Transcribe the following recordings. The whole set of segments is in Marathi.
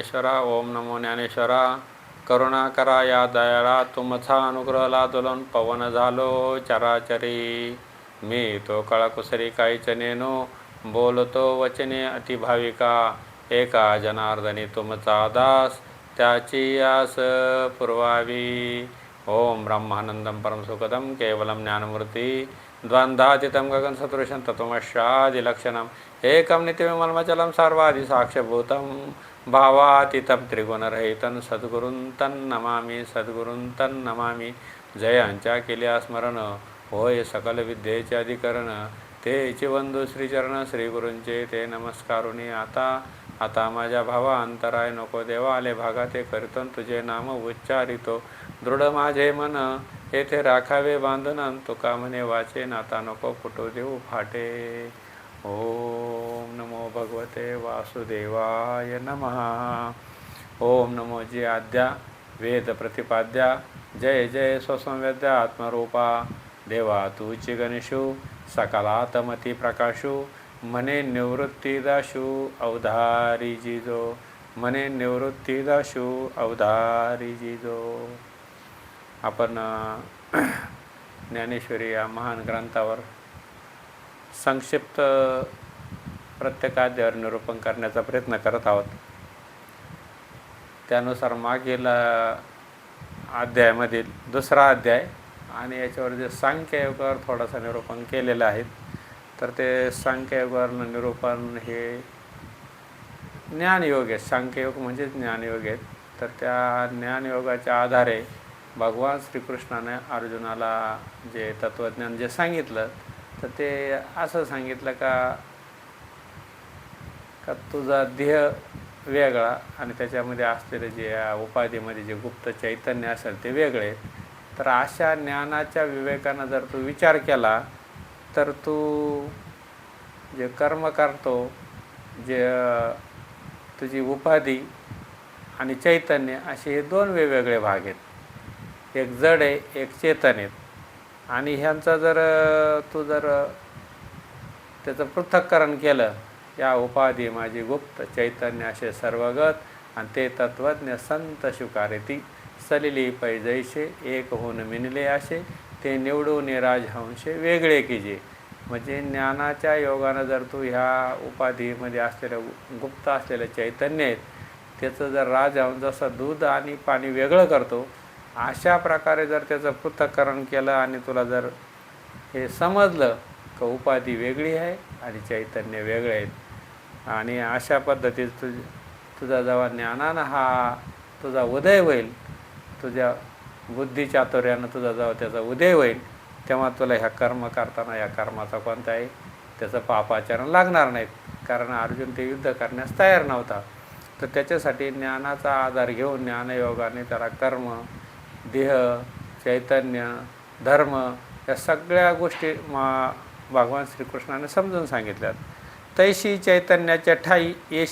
ज्ञानेश्वरा. ओम नमो ज्ञानेश्वरा. करुणा करा या दयाळा, तुमचा अनुग्रह लादोलन पवन झालो चराचरी. मी तो कळकुसरी काहीच नेनो, बोलतो वचने अतिभाविका. एका जनार्दनी तुमचा दास, त्याची आस पुरवावी. ओम ब्रह्मानंदम परमसुखदम केवलम ज्ञानमूर्ती, द्वंद्वातीतं गगनसदृशं तत्त्वमस्यादिलक्षणम् एकं नित्यविमलमचलं सर्वादिसाक्ष्यभूतं भावातीतं त्रिगुणरहितं सद्गुरुं तन्नमामि सद्गुरुं तन्नमामि. जयांच्या केल्या स्मरण, होय सकल विद्येचे अधिकरण. तेची वंदू श्रीचरण श्रीगुरूंचे ते नमस्कारुनी. आता माझ्या भावा अंतराय नको देवा, आले भागा ते करतन तुझे नाम उच्चारितो. दृढ माझे मन येथे राखावे बांधन, तुका म्हणे वाचे नाता नको फुटू देऊ फाटे. ओम नमो भगवते वासुदेवाय नमः. ओम नमो जी आद्या वेद प्रतिपाद्या, जय जय स्वसंवेद्या आत्मरूपा. देवा तूची गणेशू सकलातमती प्रकाशू, मने निवृत्ती दाशू अवधारी जिजो. मने निवृत्ती दाशू अवधारी जिजो. आपण ज्ञानेश्वरी या महान ग्रंथावर संक्षिप्त प्रत्येक अध्यायावर निरूपण करण्याचा प्रयत्न करत आहोत. त्यानुसार मागील अध्यायामधील दुसरा अध्याय आणि याच्यावर जे सांख्ययोगावर थोडासा निरूपण केलेलं आहे, तर ते सांख्ययोगावर निरूपण हे ज्ञानयोग आहे. सांख्ययोग म्हणजे ज्ञानयोग आहेत. तर त्या ज्ञानयोगाच्या आधारे भगवान श्रीकृष्णाने अर्जुनाला जे तत्त्वज्ञान जे सांगितलं, तर ते असं सांगितलं का तुझा ध्येय वेगळा आणि त्याच्यामध्ये असलेले जे उपाधीमध्ये जे गुप्त चैतन्य असेल ते वेगळे. तर अशा ज्ञानाच्या विवेकानं जर तू विचार केला, तर तू जे कर्म करतो, जे तुझी उपाधी आणि चैतन्य असे हे दोन वेगवेगळे भाग आहेत. एक जड आहे, एक चेतन आहेत. आणि ह्यांचा जर त्याचं पृथक्करण केलं, या उपाधी माझी गुप्त चैतन्य असे सर्वगत, आणि ते तत्त्वज्ञ संत शुकारेती सलिली पैजैसे एक होऊन मिनले असे, ते निवडून राजहंशे वेगळे कीजे. म्हणजे ज्ञानाच्या योगानं जर तू ह्या उपाधीमध्ये असलेलं गुप्त असलेलं चैतन्य आहेत, त्याचं जर राजहंस जसं दूध आणि पाणी वेगळं करतो, अशा प्रकारे जर त्याचं पृथक्करण केलं आणि तुला जर हे समजलं का उपाधी वेगळी आहे आणि चैतन्य वेगळे आहेत, आणि अशा पद्धतीत तुझा जेव्हा ज्ञानानं हा तुझा उदय होईल, तुझ्या बुद्धिचातुर्यानं तुझा जेव्हा त्याचा उदय होईल, तेव्हा तुला ह्या कर्म करताना या कर्माचा कोणताही त्याचं पापाचरण लागणार नाहीत. कारण अर्जुन ते युद्ध करण्यास तयार नव्हता. तर त्याच्यासाठी ज्ञानाचा आधार घेऊन ज्ञानयोगाने त्याला कर्म, देह, चैतन्य, धर्म या सगळ्या गोष्टी भगवान श्रीकृष्णाने समजून सांगितल्यात. तैशी चैतन्याच्या ठाई ये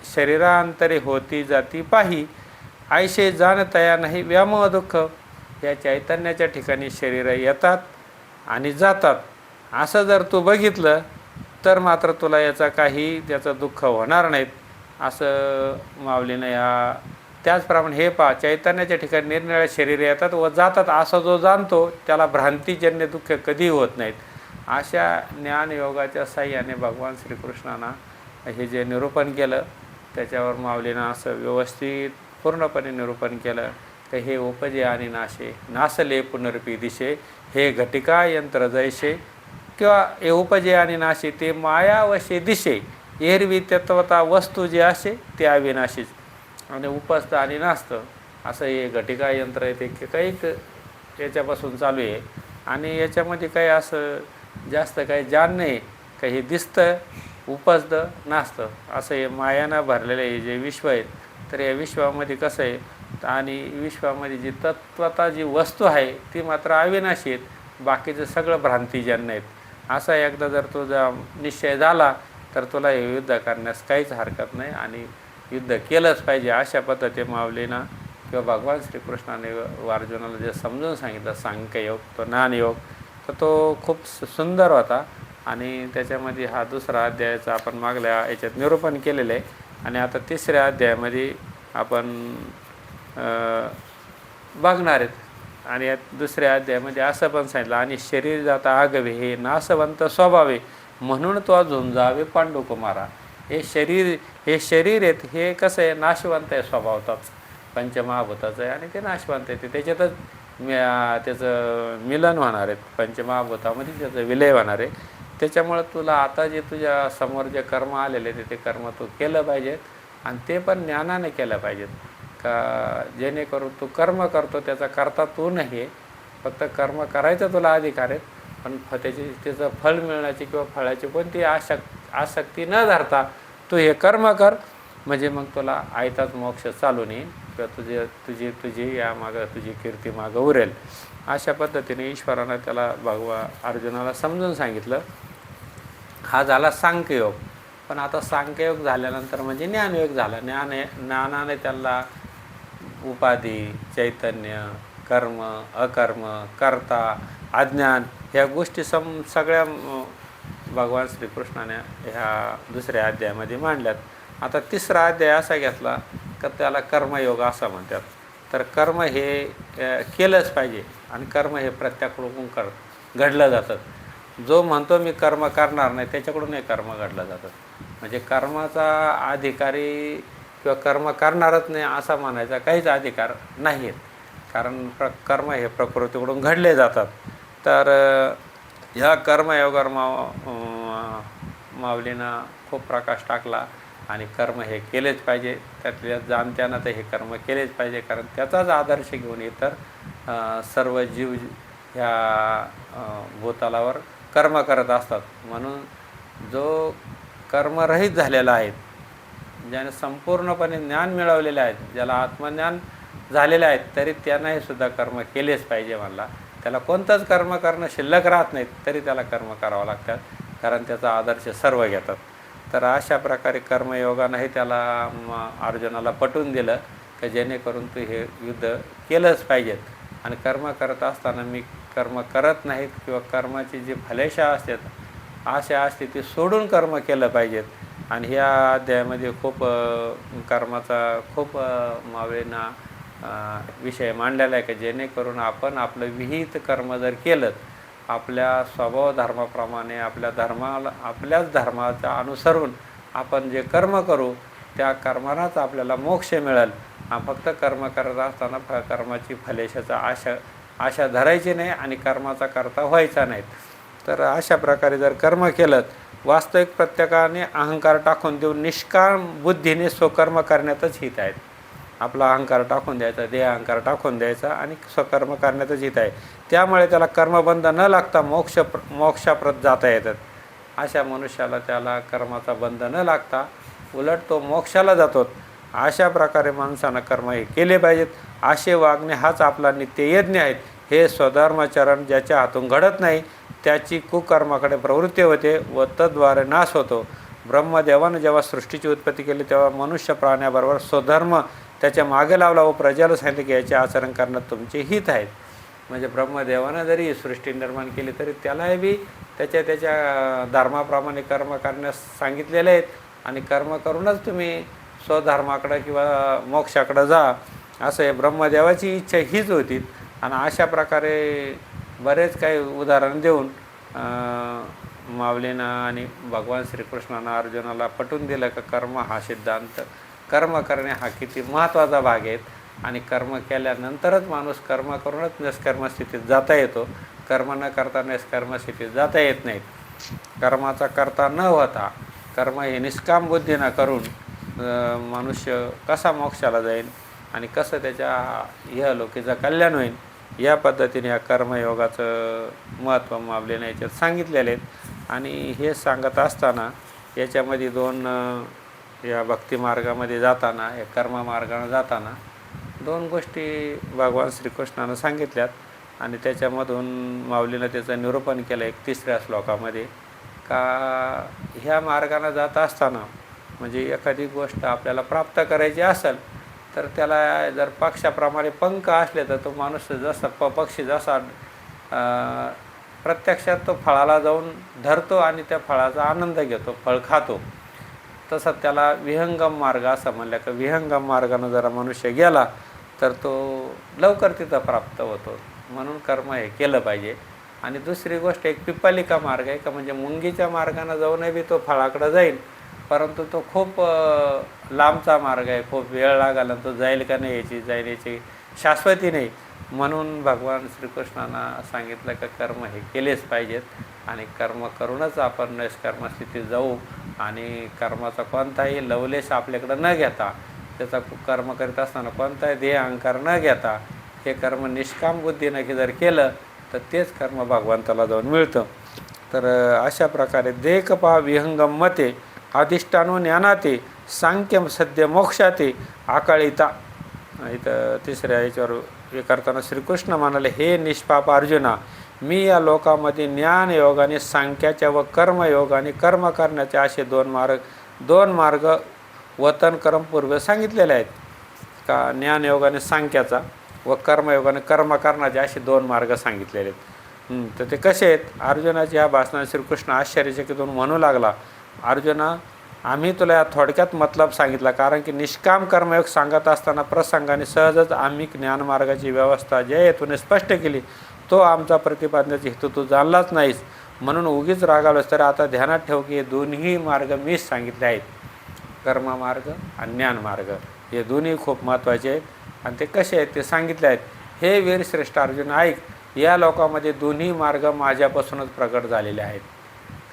शरीरांतरे होती जाती पाही, ऐशे जाणतया नाही व्यामोह दुःख. या चैतन्याच्या ठिकाणी शरीर येतात आणि जातात, असं जर तू बघितलं तर मात्र तुला याचा काही त्याचं दुःख होणार नाहीत, असं माऊलीनं या. त्याचप्रमाणे हे पहा, चैतन्याच्या ठिकाणी निरनिराळे शरीर येतात व जातात, असं जो जाणतो त्याला भ्रांतीजन्य दुःख कधीही होत नाहीत. अशा ज्ञानयोगाच्या साह्याने भगवान श्रीकृष्णांना हे जे निरूपण केलं, त्याच्यावर माऊलीनं असं व्यवस्थित पूर्णपणे निरूपण केलं की हे उपजे आणि नाशे नासले पुनर्पी दिशे, हे घटिका यंत्र जैसे, किंवा हे उपजे आणि नाशे ते मायावशे दिशे, एरवी तत्वता वस्तू जे असे ते अविनाशीच, आणि उपसतं आणि नासतं असं हे घटिका यंत्र आहे. ते काही याच्यापासून चालू आहे आणि याच्यामध्ये काही असं जास्त काही जाण नाही, काही दिसतं, उपसतं, नासतं, असं हे मायानं भरलेलं हे जे विश्व आहेत. तर या विश्वामध्ये कसं आहे, आणि विश्वामध्ये जी तत्वता जी वस्तू आहे ती मात्र अविनाशी आहेत, बाकीचं सगळं भ्रांतीजन्य आहेत. असा एकदा जर तुझा निश्चय झाला तर तुला हे युद्ध करण्यास काहीच हरकत नाही आणि युद्ध केलंच पाहिजे. अशा पद्धती माऊलीनं किंवा भगवान श्रीकृष्णाने अर्जुनाला जे समजून सांगितलं सांख्ययोग, तो ज्ञानयोग, तर तो खूप सुंदर होता. आणि त्याच्यामध्ये हा दुसरा अध्यायाचा आपण मागल्या याच्यात निरूपण केलेलं आहे. आणि आता तिसऱ्या अध्यायामध्ये आपण बघणार आहेत. आणि या दुसऱ्या अध्यायामध्ये असं पण सांगितलं, आणि शरीर जाता आगवे हे नासवंत स्वभावे म्हणून तो झुंजावे पांडुकुमारा. हे शरीर आहेत, हे कसं आहे, नाशवंत आहे स्वभावताच, पंचमहाभूताचं आहे आणि ते नाशवंत आहे. ते त्याच्यातच त्याचं मिलन होणार आहे, पंचमहाभूतामध्ये त्याचं विलय होणार आहे. त्याच्यामुळं तुला आता जे तुझ्या समोर जे कर्म आलेले ते कर्म तू केलं पाहिजेत, आणि ते पण ज्ञानाने केलं पाहिजेत, का जेणेकरून तू कर्म करतो त्याचा करता तू नाही, फक्त कर्म करायचा तुला अधिकार आहेत, पण त्याचं फळ मिळण्याची किंवा फळाची कोणती आसक्ती न धरता तू हे कर्म कर, म्हणजे मग तुला आयताच मोक्ष चालून येईल किंवा तुझी यामागं तुझी कीर्ती मागं उरेल. अशा पद्धतीने ईश्वरानं त्याला अर्जुनाला समजून सांगितलं. हा झाला सांख्ययोग. पण आता सांख्ययोग झाल्यानंतर म्हणजे ज्ञानयोग झाला. ज्ञानाने त्याला उपाधी, चैतन्य, कर्म, अकर्म, कर्ता, अज्ञान ह्या गोष्टी सगळ्या भगवान श्रीकृष्णाने ह्या दुसऱ्या अध्यायामध्ये मांडल्यात. आता तिसरा अध्याय असा घेतला का त्याला कर्मयोग असं म्हणतात. तर कर्म हे केलंच पाहिजे, आणि कर्म हे प्रत्येकाकडून घडलं जातं. जो म्हणतो मी कर्म करणार नाही त्याच्याकडून हे कर्म घडलं जातं. म्हणजे कर्माचा अधिकारी किंवा कर्म करणारच नाही असा म्हणायचा काहीच अधिकार नाही आहेत, कारण कर्म हे प्रकृतीकडून घडले जातात. तर ह्या कर्मयोगावर माऊलीनं खूप प्रकाश टाकला, आणि कर्म हे केलेच पाहिजे. त्यातल्या जाणत्यानं तर हे कर्म केलेच पाहिजे, कारण त्याचाच आदर्श घेऊन इतर सर्व जीव ह्या भूतलावर कर्म करत असतात. म्हणून जो कर्मरहित झालेला आहे, ज्याने संपूर्णपणे ज्ञान मिळवलेले आहेत, ज्याला आत्मज्ञान झालेले आहेत, तरी त्यांना हे सुद्धा कर्म केलेच पाहिजे म्हणला. त्याला कोणतंच कर्म करणं शिल्लक राहत नाहीत, तरी त्याला कर्म करावं लागतात, कारण त्याचा आदर्श सर्व घेतात. तर अशा प्रकारे कर्मयोगानंही त्याला अर्जुनाला पटवून दिलं की जेणेकरून तू हे युद्ध केलंच पाहिजेत. आणि कर्म करत असताना मी कर्म करत नाहीत किंवा कर्माची जी फलेशा आशा असते ती सोडून कर्म केलं पाहिजेत. आणि ह्या अध्यायामध्ये कर्माचा खूप मावळींना विषय मांडलेला आहे की जेणेकरून आपण आपलं विहित कर्म जर केलं, आपल्या स्वभाव धर्माप्रमाणे आपल्याच धर्माचा अनुसरून आपण जे कर्म करू त्या कर्मालाच आपल्याला मोक्ष मिळेल. फक्त कर्म करत असताना कर्माची फलेशाचा आशा धरायची नाही आणि कर्माचा करता व्हायचा नाहीत. तर अशा प्रकारे जर कर्म केलं, वास्तविक प्रत्येकाने अहंकार टाकून देऊन निष्काम बुद्धीने स्वकर्म करण्यातच हित आहेत. आपला अहंकार टाकून द्यायचा, देह अहंकार टाकून द्यायचा आणि स्वकर्म करण्यातच हित आहे. त्यामुळे त्याला कर्मबंध न लागता मोक्षाप्रत जाता येतात. अशा मनुष्याला त्याला कर्माचा बंध न लागता उलट तो मोक्षाला जातो. अशा प्रकारे माणसानं कर्म हे केले पाहिजेत. असे वागणे हाच आपला नित्ययज्ञ आहे. हे स्वधर्माचरण ज्याच्या हातून घडत नाही त्याची कुकर्माकडे प्रवृत्ती होते व तद्वारे नाश होतो. ब्रह्मदेवानं जेव्हा सृष्टीची उत्पत्ती केली तेव्हा मनुष्य प्राण्याबरोबर स्वधर्म त्याच्या मागे लावला व प्रजेला सांगितले की याचे आचरण करण्यात तुमचे हित आहेत. म्हणजे ब्रह्मदेवानं जरी सृष्टी निर्माण केली तरी त्यालाही बी त्याच्या धर्माप्रमाणे कर्म करण्यास सांगितलेले आहेत. आणि कर्म करूनच तुम्ही स्वधर्माकडं किंवा मोक्षाकडं जा, असं हे ब्रह्मदेवाची इच्छा हीच होती. आणि अशा प्रकारे बरेच काही उदाहरण देऊन माऊलीनं आणि भगवान श्रीकृष्णानं अर्जुनाला पटवून दिलं की कर्म हा सिद्धांत, कर्म करणे हा किती महत्त्वाचा भाग आहे. आणि कर्म केल्यानंतरच माणूस कर्म करूनच निष्कर्म स्थितीत जाता येतो. कर्म न करता निष्कर्म स्थितीत जाता येत नाहीत. कर्माचा करता न होता कर्म हे निष्काम बुद्धीनं करून मनुष्य कसा मोक्षाला जाईल आणि कसं त्याच्या इहलोकीचं कल्याण होईल, या पद्धतीने या कर्मयोगाचं महत्त्व माऊलीने याच्यात सांगितलेले आहेत. आणि हे सांगत असताना याच्यामध्ये या भक्तिमार्गामध्ये जाताना, या कर्ममार्गाने जाताना दोन गोष्टी भगवान श्रीकृष्णानं सांगितल्यात. आणि त्याच्यामधून माऊलीनं त्याचं निरूपण केलं एक 3ऱ्या श्लोकामध्ये, का ह्या मार्गाने जात असताना म्हणजे एखादी गोष्ट आपल्याला प्राप्त करायची असेल तर त्याला जर पक्षाप्रमाणे पंख असले तर तो माणूस पक्षी जसा प्रत्यक्षात तो फळाला जाऊन धरतो आणि त्या फळाचा आनंद घेतो, फळ खातो. तसा त्याला विहंगम मार्ग असं म्हणलं की विहंगम मार्गानं जरा मनुष्य गेला तर तो लवकर तिथं प्राप्त होतो. म्हणून कर्म हे केलं पाहिजे. आणि दुसरी गोष्ट एक पिप्पलिका मार्ग आहे का म्हणजे मुंगीच्या मार्गानं जाऊनही बी तो फळाकडं जाईल, परंतु तो खूप लांबचा मार्ग आहे, खूप वेळ लागला, तो जाईल का नाही याची शाश्वती नाही. म्हणून भगवान श्रीकृष्णांना सांगितलं का कर्म हे केलेच पाहिजेत आणि कर्म करूनच आपण नैष्कर्म स्थितीत जाऊ. आणि कर्माचा कोणताही लवलेश आपल्याकडं न घेता, त्याचा कर्म करीत असताना कोणताही ध्येय अहंकार न घेता हे कर्म निष्काम बुद्धीनं जर केलं तर तेच कर्म भगवंताला जाऊन मिळतं. तर अशा प्रकारे देकपा विहंगम मते अधिष्ठानो ज्ञानाते सांख्यम सद्य मोक्षाते आकाळिता. इथं तिसऱ्या याच्यावर हे करताना श्रीकृष्ण म्हणाले, हे निष्पाप अर्जुना, मी या लोकामध्ये ज्ञानयोग आणि सांख्याच्या व कर्मयोग आणि कर्म करण्याचे असे दोन मार्ग वतन कर्मपूर्व सांगितलेले आहेत का. ज्ञानयोग आणि सांख्याचा व कर्मयोग आणि कर्म करण्याचे असे 2 मार्ग सांगितलेले आहेत. तर ते कसे आहेत. अर्जुनाच्या ह्या भाषणात श्रीकृष्ण आश्चर्यचकितून म्हणू लागला, अर्जुना, आम्ही तुला या थोडक्यात मतलब सांगितला, कारण की निष्काम कर्मयोग सांगत असताना प्रसंगाने सहजच आम्ही ज्ञानमार्गाची व्यवस्था ज्या हेतूने स्पष्ट केली तो आमचा प्रतिपादनाचा हेतू तू जाणलाच नाहीस, म्हणून उगीच रागावलंस. तर आता ध्यानात ठेव की हे दोन्ही मार्ग मीच सांगितले आहेत, कर्ममार्ग आणि ज्ञानमार्ग. हे दोन्ही खूप महत्त्वाचे आहेत आणि ते कसे आहेत ते सांगितले आहेत. हे वीरश्रेष्ठ अर्जुन ऐक, या लोकांमध्ये दोन्ही मार्ग माझ्यापासूनच प्रकट झालेले आहेत.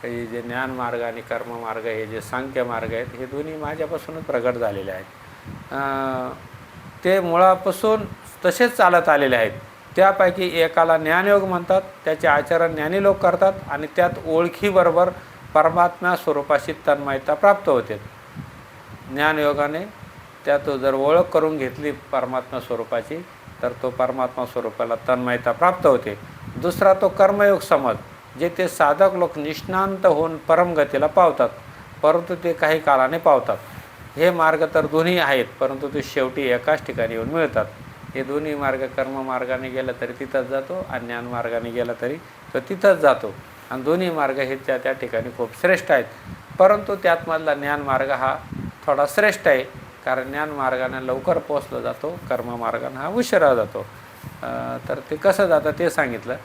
काही जे ज्ञानमार्ग आणि कर्ममार्ग हे जे सांख्य मार्ग आहेत हे दोन्ही माझ्यापासूनच प्रकट झालेले आहेत. ते मुळापासून तसेच चालत आलेले आहेत. त्यापैकी एकाला ज्ञानयोग म्हणतात, त्याचे आचरण ज्ञानी लोक करतात आणि त्यात ओळखीबरोबर परमात्मा स्वरूपाशी तन्मयता प्राप्त होते. ज्ञानयोगाने त्यात जर ओळख करून घेतली परमात्मा स्वरूपाची तर तो परमात्मा स्वरूपाला तन्मयता प्राप्त होते. दुसरा तो कर्मयोग समज, जे ते साधक लोक निष्णांत होऊन परमगतीला पावतात, परंतु ते काही काळाने पावतात. हे मार्ग तर दोन्ही आहेत, परंतु ते शेवटी एकाच ठिकाणी येऊन मिळतात. हे दोन्ही मार्ग कर्ममार्गाने गेला तरी तिथंच जातो आणि ज्ञानमार्गाने गेला तरी तो तिथंच जातो. आणि दोन्ही मार्ग हे त्या ठिकाणी खूप श्रेष्ठ आहेत. परंतु त्यातमधला ज्ञानमार्ग हा थोडा श्रेष्ठ आहे, कारण ज्ञानमार्गाने लवकर पोचलं जातो, कर्ममार्गाने हा उशिरा जातो. तर ते कसं जातं ते सांगितलं.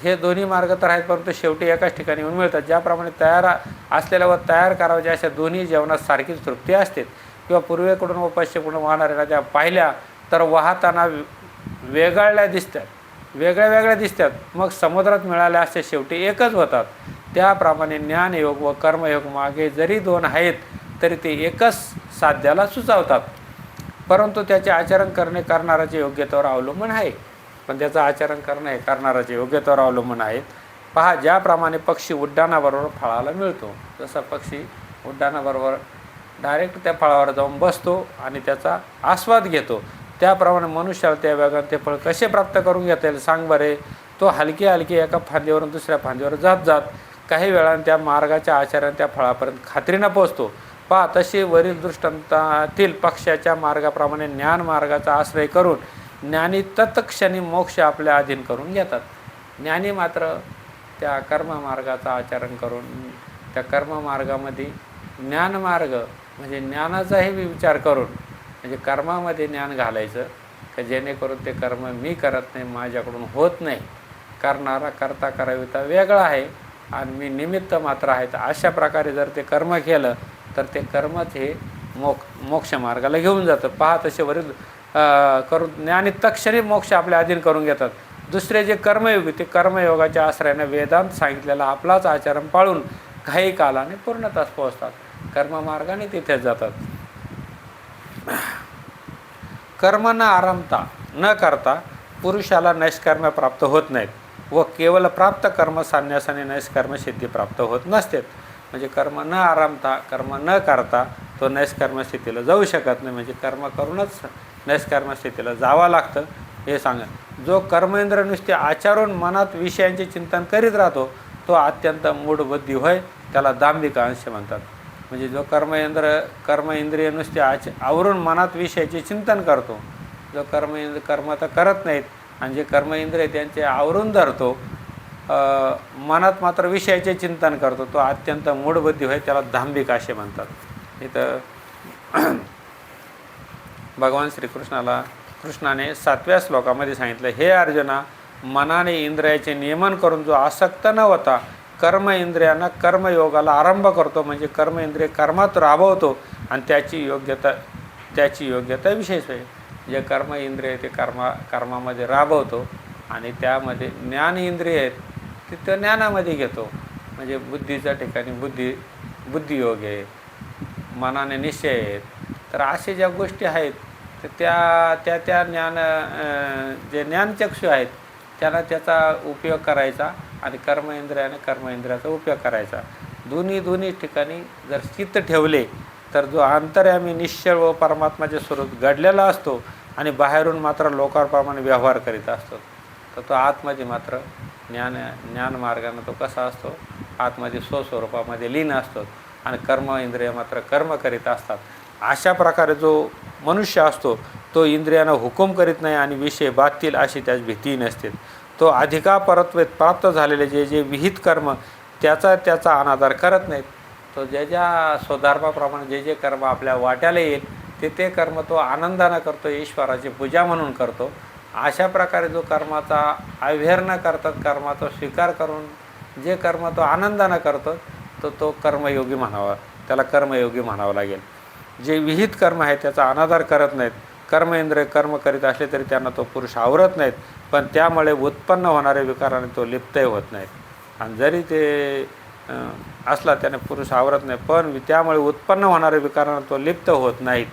हे दोन्ही मार्ग तर आहेत, परंतु शेवटी एकाच ठिकाणी येऊन मिळतात. ज्याप्रमाणे तयार असलेल्या व तयार करावयाच्या अशा दोन्ही जेवणात सारखीच तृप्ती असते. किंवा पूर्वेकडून व पश्चिमेकडून वाहणाऱ्या नद्या पाहिल्या तर वाहताना वेगळ्या दिसतात, मग समुद्रात मिळाल्या असे शेवटी एकच होतात. त्याप्रमाणे ज्ञानयोग व कर्मयोग मागे जरी 2 आहेत तरी ते एकच साध्याला सुचावतात, परंतु त्याचे आचरण करणे करणाऱ्याच्या योग्यतेवर अवलंबून आहे. पण त्याचं आचरण करणं हे करणाऱ्याच्या योग्यतेवर अवलंबून आहेत. पहा, ज्याप्रमाणे पक्षी उड्डाणाबरोबर फळाला मिळतो, जसा पक्षी उड्डाणाबरोबर डायरेक्ट त्या फळावर जाऊन बसतो आणि त्याचा आस्वाद घेतो, त्याप्रमाणे मनुष्याला त्या वेगाने ते फळ कसे प्राप्त करून घेता येईल सांग बरे. तो हलकी एका फांदीवरून दुसऱ्या फांदीवर जात काही वेळाने त्या मार्गाच्या आचरण त्या फळापर्यंत खात्रीनं पोचतो. पहा, तशी वरील दृष्टांतातील पक्षाच्या मार्गाप्रमाणे ज्ञान मार्गाचा आश्रय करून ज्ञानी तत्क्षणी मोक्ष आपल्या अधीन करून घेतात. ज्ञानी मात्र त्या कर्ममार्गाचा आचरण करून त्या कर्ममार्गामध्ये ज्ञानमार्ग म्हणजे ज्ञानाचाही विचार करून म्हणजे कर्मामध्ये ज्ञान घालायचं की जेणेकरून ते कर्म मी करत नाही, माझ्याकडून होत नाही, करणारा करता कराविता वेगळा आहे आणि मी निमित्त मात्र आहे. तर अशा प्रकारे जर ते कर्म केलं तर ते कर्मच हे मोक्ष मार्गाला घेऊन जातं. पहा, तसे वरील करून ज्ञानी तत्क्षणी मोक्ष आपल्या अधीन करून घेतात. दुसरे जे कर्मयोग ते कर्मयोगाच्या आश्रयाने वेदांत सांगितलेला आपलाच आचरण पाळून काही कालाने पूर्णतास पोहोचतात, कर्ममार्गाने तिथेच जातात. कर्म न करता पुरुषाला नैष्कर्म्य प्राप्त होत नाहीत व केवळ प्राप्त कर्म संन्यासाने नैष्कर्म सिद्धी प्राप्त होत नसते. म्हणजे कर्म न करता तो नैष्कर्म स्थितीला जाऊ शकत नाही. म्हणजे कर्म करूनच नैष्कर्म स्थितीला जावं लागतं हे सांगा. जो कर्मेंद्र नुसते आचरून मनात विषयांचे चिंतन करीत राहतो तो अत्यंत मूढबुद्धी होय, त्याला दांभिक अंश म्हणतात. म्हणजे जो कर्म इंद्रिय नुसते आवरून मनात विषयाचे चिंतन करतो, जो कर्म तर करत नाहीत आणि जे कर्म इंद्रिय त्यांचे आवरून धरतो मनात मात्र विषयाचे चिंतन करतो, तो अत्यंत मूढबुद्धी होय, त्याला दांभिक असे म्हणतात. इथं भगवान कृष्णाने 7व्या श्लोकामध्ये सांगितलं, हे अर्जुना, मनाने इंद्रियाचे नियमन करून जो आसक्त न होता कर्म इंद्रियांना कर्मयोगाला आरंभ करतो, म्हणजे कर्म इंद्रिय कर्मात राबवतो आणि त्याची योग्यता विशेष आहे. जे कर्म इंद्रिय ते कर्मामध्ये राबवतो आणि त्यामध्ये ज्ञान इंद्रिय आहेत तिथं ज्ञानामध्ये घेतो, म्हणजे बुद्धीच्या ठिकाणी बुद्धियोग आहे, मनाने निश्चय आहेत. तर असे ज्या गोष्टी आहेत तर त्या जे ज्ञानचक्षु आहेत त्यांना त्याचा उपयोग करायचा आणि कर्म इंद्रियाचा उपयोग करायचा. दोन्ही ठिकाणी जर चित्त ठेवले तर जो अंतर्यामी निश्चळ व परमात्माचे स्वरूप घडलेला असतो आणि बाहेरून मात्र लोकांप्रमाणे व्यवहार करीत असतो, तर तो आतमध्ये मात्र ज्ञान मार्गाने तो कसा असतो, आतमध्ये स्वस्वरूपामध्ये लीन असतो आणि कर्म इंद्रिय मात्र कर्म करीत असतात. अशा प्रकारे जो मनुष्य असतो तो इंद्रियांना हुकूम करीत नाही आणि विषय बाधतील अशी त्याच भीती नसते. तो अधिकापरत्वेत प्राप्त झालेले जे विहित कर्म त्याचा अनादर करत नाहीत. तो ज्या स्वधर्माप्रमाणे जे कर्म आपल्या वाट्याला येईल ते कर्म तो आनंदानं करतो, ईश्वराची पूजा म्हणून करतो. अशा प्रकारे जो कर्माचा अव्हेर न करतात, कर्माचा स्वीकार करून जे कर्म तो आनंदानं करतो तो कर्मयोगी म्हणावा, त्याला कर्मयोगी म्हणावं लागेल. जे विहित कर्म आहे त्याचा अनादर करत नाहीत, कर्म इंद्रिय कर्म करीत असले तरी त्यांना तो पुरुष आवरत नाहीत, पण त्यामुळे उत्पन्न होणाऱ्या विकाराने तो लिप्तही होत नाहीत. आणि जरी ते असला त्याने पुरुष आवरत नाही, पण त्यामुळे उत्पन्न होणाऱ्या विकाराने तो लिप्त होत नाहीत.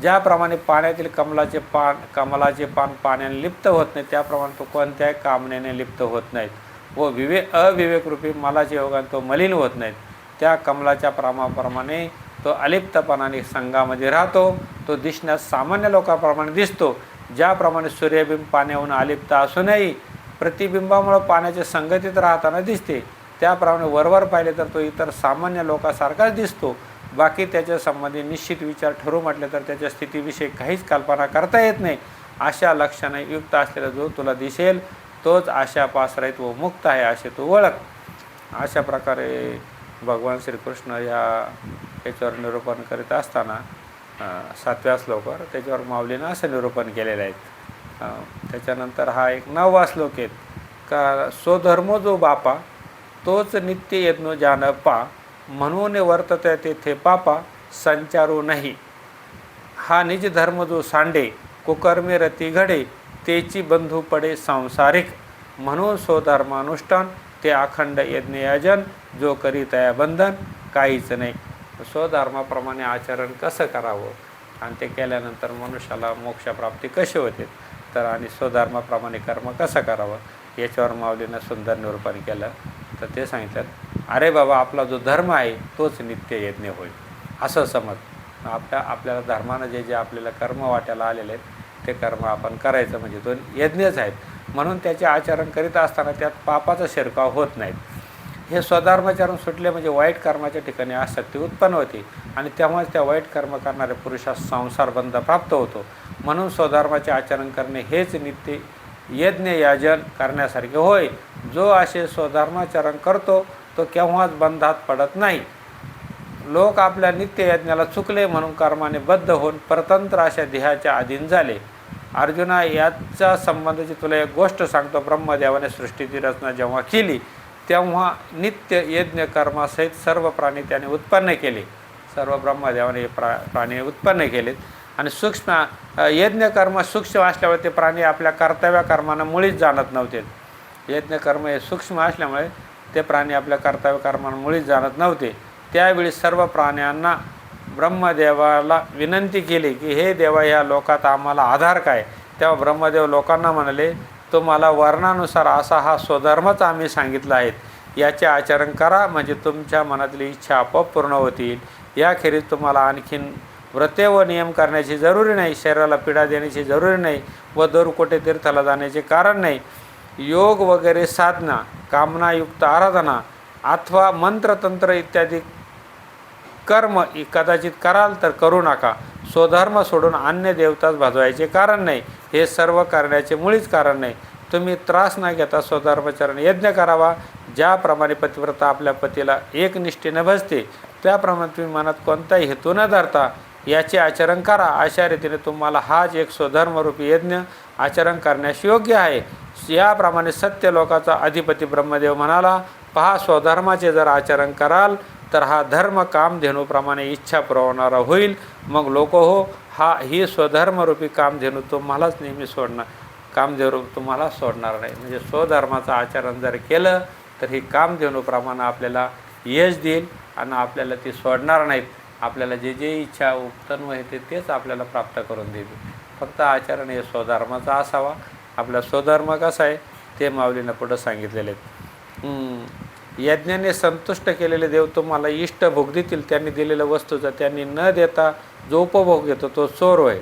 ज्याप्रमाणे पाण्यातील कमलाचे पान पाण्याने लिप्त होत नाही, त्याप्रमाणे तो कोणत्याही कामनेने लिप्त होत नाहीत व अविवेकरूपी मलाचे योगाने तो मलिन होत नाहीत. त्या कमलाच्या प्रमाणे तो अलिप्तपणाने संघामध्ये राहतो. तो दिसण्यास सामान्य लोकांप्रमाणे दिसतो. ज्याप्रमाणे सूर्यबिंब पाण्याहून अलिप्त असूनही प्रतिबिंबामुळे पाण्याच्या संगतीत राहताना दिसते, त्याप्रमाणे वरवर पाहिले तर तो इतर सामान्य लोकांसारखाच दिसतो. बाकी त्याच्या संबंधी निश्चित विचार ठरू म्हटले तर त्याच्या स्थितीविषयी काहीच कल्पना करता येत नाही. अशा लक्षणे युक्त असलेला जो तुला दिसेल तोच आशापासरहित व मुक्त आहे असे तू ओळख. अशा प्रकारे भगवान श्रीकृष्ण याच्यावर निरूपण करीत असताना 7व्या श्लोकावर त्याच्यावर माऊलीनं असं निरूपण केलेलं आहे. त्याच्यानंतर हा एक 9वा श्लोक आहे का, स्वधर्मो जो बापा तोच नित्य यज्ञ जान पा, म्हणून वर्तते तेथे पापा संचारू नाही. हा निज धर्म जो सांडे कुकर्मे रती घडे, तेची बंधू पडे सांसारिक, म्हणून स्वधर्मानुष्ठान ते अखंड यज्ञयाजन, जो करी तया बंधन काहीच नाही. स्वधर्माप्रमाणे आचरण कसं करावं आणि ते केल्यानंतर मनुष्याला मोक्षप्राप्ती कशी होते, तर आणि स्वधर्माप्रमाणे कर्म कसं करावं याच्यावर माऊलीनं सुंदर निरूपण केलं. तर ते सांगितलं, अरे बाबा, आपला जो धर्म आहे तोच नित्य यज्ञ होईल असं समज. आपल्याला धर्मानं जे आपल्याला कर्म वाट्याला आलेले आहेत ते कर्म आपण करायचं, म्हणजे तो यज्ञच आहेत. म्हणून त्याचे आचरण करीत असताना त्यात पापाचा शिरकाव होत नाहीत. हे स्वधर्माचरण सुटले म्हणजे वाईट कर्माच्या ठिकाणी आसक्ती उत्पन्न होते आणि त्यामुळे त्या वाईट कर्म करणाऱ्या पुरुषास संसार बंध प्राप्त होतो. म्हणून स्वधर्माचे आचरण करणे हेच नित्य यज्ञ याजन करण्यासारखे होय. जो असे स्वधर्माचरण करतो तो केव्हाच बंधात पडत नाही. लोक आपल्या नित्य यज्ञाला चुकले म्हणून कर्माने बद्ध होऊन परतंत्र अशा देहाच्या अधीन झाले. अर्जुना, याचा संबंधाची तुला एक गोष्ट सांगतो. ब्रह्मदेवाने सृष्टीची रचना जेव्हा केली तेव्हा नित्य यज्ञ कर्मासहित सर्व प्राणी त्याने उत्पन्न केले. सर्व ब्रह्मदेवाने प्राणी उत्पन्न केलेत आणि सूक्ष्म यज्ञ कर्म सूक्ष्म असल्यामुळे ते प्राणी आपल्या कर्तव्य कर्मांना मुळीच जाणत नव्हते. यज्ञ कर्म हे सूक्ष्म असल्यामुळे ते प्राणी आपल्या कर्तव्य कर्मांना मुळीच जाणत नव्हते. त्यावेळी सर्व प्राण्यांना ब्रह्मदेवाला विनंती केली की हे देवा, ह्या लोकात आम्हाला आधार काय. तेव्हा ब्रह्मदेव लोकांना म्हणाले, तुम्हाला वर्णानुसार असा हा स्वधर्मच आम्ही सांगितला आहे, याचे आचरण करा म्हणजे तुमच्या मनातली इच्छा आपोआप पूर्ण होतील. याखेरीज तुम्हाला आणखीन व्रते व नियम करण्याची जरुरी नाही, शरीराला पीडा देण्याची जरुरी नाही व दर कोठे तीर्थाला जाण्याचे कारण नाही. योग वगैरे साधना, कामनायुक्त आराधना अथवा मंत्रतंत्र इत्यादी कर्म कदाचित कराल तर करू नका. स्वधर्म सोडून अन्य देवताच भाजवायचे कारण नाही. हे सर्व करण्याचे मुळीच कारण नाही. तुम्ही त्रास न घेता स्वधर्माचरण यज्ञ करावा. ज्याप्रमाणे पतिव्रता आपल्या पतीला एकनिष्ठेने भजते त्याप्रमाणे तुम्ही मनात कोणताही हेतू न धरता याचे आचरण करा. अशा रीतीने तुम्हाला हाच एक स्वधर्मरूपी यज्ञ आचरण करण्यास योग्य आहे. याप्रमाणे सत्य लोकाचा अधिपती ब्रह्मदेव म्हणाला, पहा, स्वधर्माचे जर आचरण कराल तर हा धर्म कामधेनूप्रमाणे इच्छा पुरवणारा होईल. मग लोक हो, ही स्वधर्मरूपी कामधेनू तुम्हालाच नेहमी सोडणार, कामधेनू तुम्हाला सोडणार नाही. म्हणजे स्वधर्माचं आचरण जर केलं तर ही कामधेनूप्रमाणे आपल्याला यश देईल आणि आपल्याला ती सोडणार नाहीत. आपल्याला जे जे इच्छा उत्पन्न येते तेच आपल्याला प्राप्त करून देईल. फक्त आचरण हे स्वधर्माचा असावा. आपला स्वधर्म कसा आहे ते माऊलीनं पुढं सांगितलेले आहेत. यज्ञाने संतुष्ट केलेले देव तुम्हाला इष्ट भोग देतील. त्यांनी दिलेल्या वस्तूचा त्यांनी न देता जो उपभोग घेतो तो चोर होय.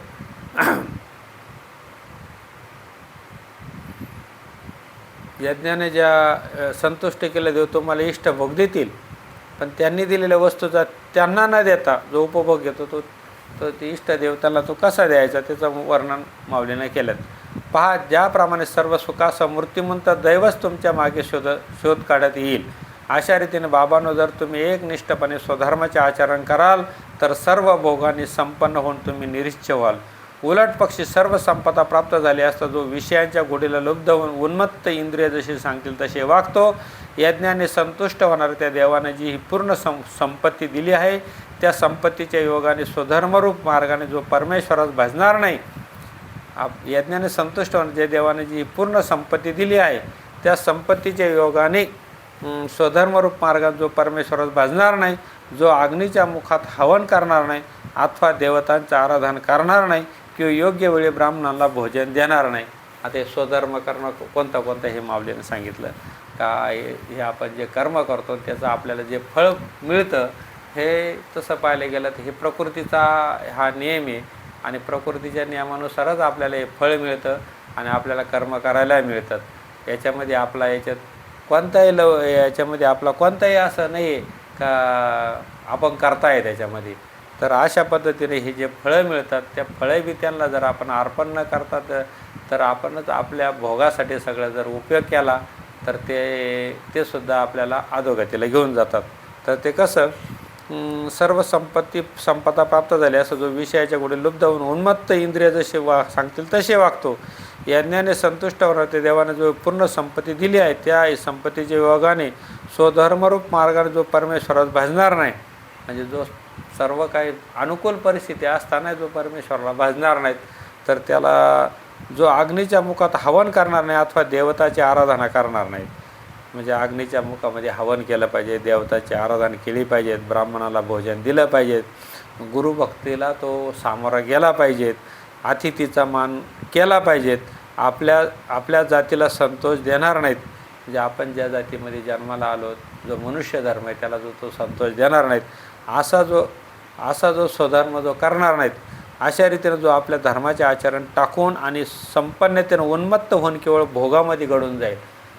यज्ञाने ज्या संतुष्ट केले देव तुम्हाला इष्ट भोग देतील, पण त्यांनी दिलेल्या वस्तूचा त्यांना न देता जो उपभोग घेतो तो ते इष्ट देवताला तो कसा द्यायचा त्याचं वर्णन माऊलीने केलं. पहा, ज्याप्रमाणे सर्व सुखाचा मूर्तिमंत दैवच तुमच्या मागे शोध काढत येईल, अशा रीतीने बाबांनो जर तुम्ही एकनिष्ठपणे स्वधर्माचे आचरण कराल तर सर्व भोगांनी संपन्न होऊन तुम्ही निरीच्छ व्हाल. उलट पक्षी सर्व संपदा प्राप्त झाली असता जो विषयांच्या घोडीला लुब्ध होऊन उन्मत्त इंद्रिय जसे सांगतील तसे वागतो. यज्ञाने संतुष्ट होणाऱ्या त्या देवाने जी ही पूर्ण संपत्ती दिली आहे त्या संपत्तीच्या योगाने स्वधर्मरूप मार्गाने जो परमेश्वरास भजणार नाही, यज्ञाने संतुष्ट होणार ज्या देवाने जी पूर्ण संपत्ती दिली आहे त्या संपत्तीच्या योगाने स्वधर्मरूप मार्गाने जो परमेश्वरास भजणार नाही, जो अग्नीच्या मुखात हवन करणार नाही अथवा देवतांचं आराधन करणार नाही किंवा योग्य वेळी ब्राह्मणांना भोजन देणार नाही. आता हे स्वधर्म करणं कोणतं हे माऊलीने सांगितलं का हे आपण जे कर्म करतो त्याचं आपल्याला जे फळ मिळतं हे तसं पाहायला गेलं तर हे प्रकृतीचा हा नियम आहे आणि प्रकृतीच्या नियमानुसारच आपल्याला हे फळ मिळतं आणि आपल्याला कर्म करायला मिळतात. याच्यामध्ये आपला याच्यामध्ये आपला कोणताही असं नाही आहे का आपण करताय त्याच्यामध्ये. तर अशा पद्धतीने हे जे फळं मिळतात त्या फळं बी त्यांना जर आपण अर्पण न करतात तर आपणच आपल्या भोगासाठी सगळं जर उपयोग केला तर ते सुद्धा आपल्याला अधोगतीला घेऊन जातात. तर ते कसं सर्व संपदा प्राप्त झाली असं जो विषयाच्या पुढे लुब्ध होऊन उन्मत्त इंद्रिय जसे सांगतील तसे वागतो. यज्ञाने संतुष्ट होणार ते देवाने जो पूर्ण संपत्ती दिली आहे त्या संपत्तीच्या योगाने स्वधर्मरूप मार्गाने जो परमेश्वरास भजणार नाही, म्हणजे जो सर्व काही अनुकूल परिस्थिती असताना जो परमेश्वराला भजणार नाहीत तर त्याला जो अग्नीच्या मुखात हवन करणार नाही अथवा देवताची आराधना करणार नाहीत, म्हणजे अग्नीच्या मुखामध्ये हवन केलं पाहिजे, देवताची आराधना केली पाहिजेत, ब्राह्मणाला भोजन दिलं पाहिजेत, गुरुभक्तीला तो सामोरा गेला पाहिजेत, अतिथीचा मान केला पाहिजेत, आपल्या जातीला संतोष देणार नाहीत, म्हणजे आपण ज्या जातीमध्ये जन्माला आलो जो मनुष्य धर्म आहे त्याला तो संतोष देणार नाहीत, असा जो स्वधर्म जो करणार नाहीत, अशा रीतीने जो आपल्या धर्माचे आचरण टाकून आणि संपन्नतेने उन्मत्त होऊन केवळ भोगामध्ये घडून जाईल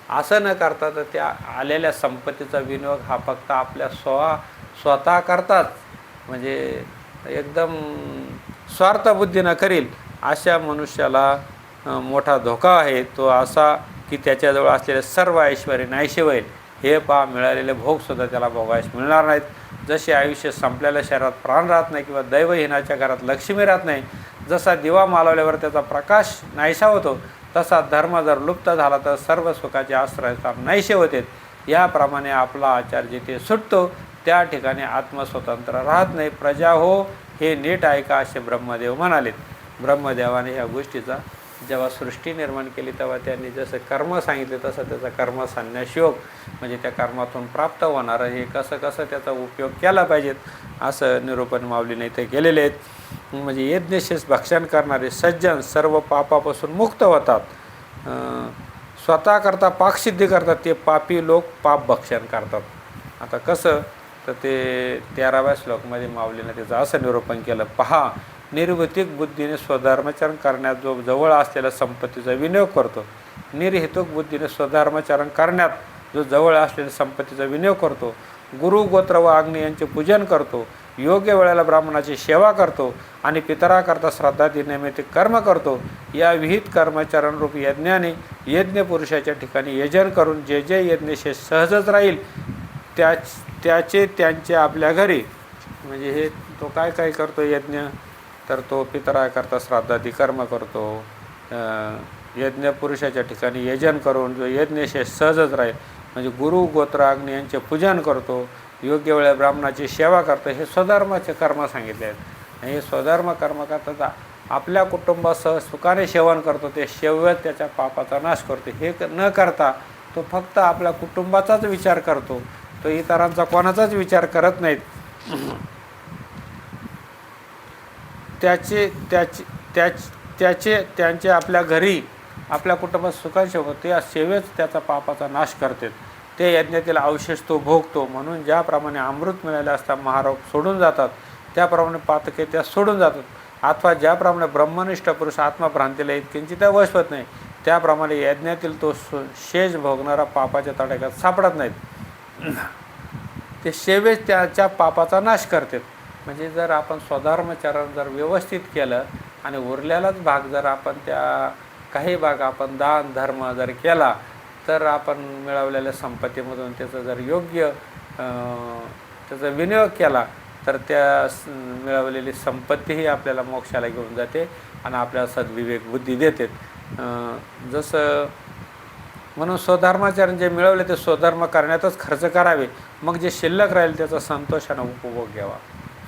असं न करता तर त्या आलेल्या संपत्तीचा विनियोग हा फक्त आपल्या स्वतः करताच म्हणजे एकदम स्वार्थबुद्धीनं करील अशा मनुष्याला मोठा धोका आहे. तो असा की त्याच्याजवळ असलेले सर्व ऐश्वर्य नाहीसे होईल. हे मिळालेले भोगसुद्धा त्याला भोगायस मिळणार नाहीत. जसे आयुष्य संपलेल्या शरीरात प्राण राहत नाही किंवा दैवहीनाच्या घरात लक्ष्मी राहत नाही, जसा दिवा मालवल्यावर त्याचा प्रकाश नाहीसा होतो तसा धर्म जर लुप्त झाला तर सर्व सुखाचे आश्रय नाहीसे होते. याप्रमाणे आपला आचार जिथे सुटतो त्या ठिकाणी आत्मस्वतंत्र राहत नाही. प्रजा हो, हे नीट ऐका असे ब्रह्मदेव म्हणालेत. ब्रह्मदेवाने ह्या गोष्टीचा जेव्हा सृष्टी निर्माण केली तेव्हा त्यांनी जसं कर्म सांगितले तसं त्याचा कर्म संन्यास योग म्हणजे त्या कर्मातून प्राप्त होणारं हे कसं त्याचा उपयोग केला पाहिजेत असं निरूपण माऊलीने इथे केलेले आहेत. म्हणजे यज्ञशेष भक्षण करणारे सज्जन सर्व पापापासून मुक्त होतात. स्वतः करता पाकसिद्धी करतात ते पापी लोक पाप भक्षण करतात. आता कसं तर ते 13व्या श्लोकमध्ये माऊलीने त्याचं असं निरूपण केलं. पहा, निर्भूतिक बुद्धीने स्वधर्माचरण करण्यात जो जवळ असलेल्या संपत्तीचा विनियोग करतो, निर्हेतुक बुद्धीने स्वधर्माचरण करण्यात जो जवळ असलेल्या संपत्तीचा विनियोग करतो, गुरु गोत्र व अग्नी यांचे पूजन करतो, योग्य वेळेला ब्राह्मणाची सेवा करतो आणि पितराकरता श्राद्धादी निमित्त कर्म करतो, या विहित कर्मचरणरूपी यज्ञाने यज्ञ पुरुषाच्या ठिकाणी यजन करून जे जे यज्ञशेष सहजच राहील त्याचे त्यांचे आपल्या घरी, म्हणजे हे तो काय काय करतो यज्ञ, तर तो पितराकरता श्राद्धादी कर्म करतो, यज्ञ पुरुषाच्या ठिकाणी यजन करून जो यज्ञशेष सहजच राहील, म्हणजे गुरु गोत्र अग्नी यांचे पूजन करतो, योग्य वेळेला ब्राह्मणाची सेवा करतो, हे स्वधर्माचे कर्म सांगितले आहेत. हे स्वधर्म कर्म करतात आपल्या कुटुंबासह सुखाने सेवन करतो, ते सेव्य त्याच्या पापाचा नाश करतो. हे न करता तो फक्त आपल्या कुटुंबाचाच विचार करतो, तो इतरांचा कोणाचाच विचार करत नाहीत. त्यांचे आपल्या घरी आपल्या कुटुंबात सुखाने सेवा, त्या सेवेच त्याचा पापाचा नाश करतात. ते यज्ञातील अवशेष तो भोगतो. म्हणून ज्याप्रमाणे अमृत मिळाले असता महारोग सोडून जातात, त्याप्रमाणे पातके त्या सोडून जातात. अथवा ज्याप्रमाणे ब्रह्मनिष्ठ पुरुष आत्मभ्रांतीला इतकिंचित वश होत नाही, त्याप्रमाणे यज्ञातील तो शेष भोगणारा पापाच्या तडाख्यात सापडत नाहीत. ते सेवेच त्याच्या पापाचा नाश करतात. म्हणजे जर आपण स्वधर्मचरण जर व्यवस्थित केलं आणि उरलेलाच भाग जर आपण काही भाग आपण दान धर्म जर केला, तर आपण मिळवलेल्या संपत्तीमधून त्याचं जर योग्य त्याचा विनियोग केला, तर त्या मिळवलेली संपत्तीही आपल्याला मोक्षाला घेऊन जाते आणि आपल्याला सद्विवेक बुद्धी देते. जसं म्हणून स्वधर्माचरण जे मिळवले ते स्वधर्म करण्यातच खर्च करावे, मग जे शिल्लक राहील त्याचा संतोषानं उपभोग घ्यावा.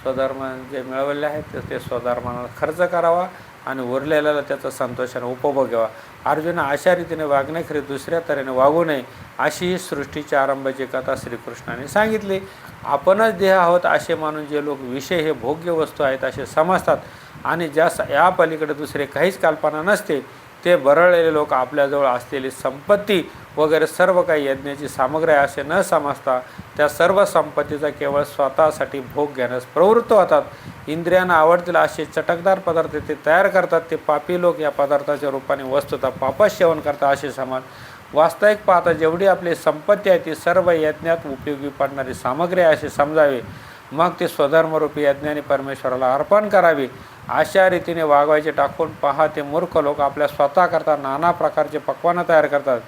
स्वधर्म जे मिळवले आहेत ते स्वधर्मानं खर्च करावा आणि उरलेल्याला त्याचा संतोषानं उपभोग घ्यावा. अर्जुन अशा रीतीने वागण्याखरी दुसऱ्या तऱ्हेने वागू नये, अशी ही सृष्टीच्या आरंभाची कथा श्रीकृष्णाने सांगितली. आपणच देह आहोत असे मानून जे लोक विषय हे भोग्य वस्तू आहेत असे समजतात आणि ज्या या पलीकडे दुसरे काहीच कल्पना नसते, ते बरळलेले लोक आपल्याजवळ असलेली संपत्ती वगैरे सर्व काही यज्ञाची सामग्री असे न समजता त्या सर्व संपत्तीचा केवळ स्वतःसाठी भोग घेण्यास प्रवृत्त होतात. इंद्रियांना आवडतील असे चटकदार पदार्थ ते तयार करतात. ते पापी लोक या पदार्थाच्या रूपाने वस्तुतः पापास सेवन करतात असे समज. वास्तविक पाहता जेवढी आपली संपत्ती आहे ती सर्व यज्ञात उपयोगी पडणारी सामग्री असे समजावे. मग ते स्वधर्मरूपी यज्ञाने परमेश्वराला अर्पण करावे. अशा रीतीने वागवायचे टाकून पहा, ते मूर्ख लोक आपल्या स्वतःकरता नाना प्रकारचे पक्वानं तयार करतात.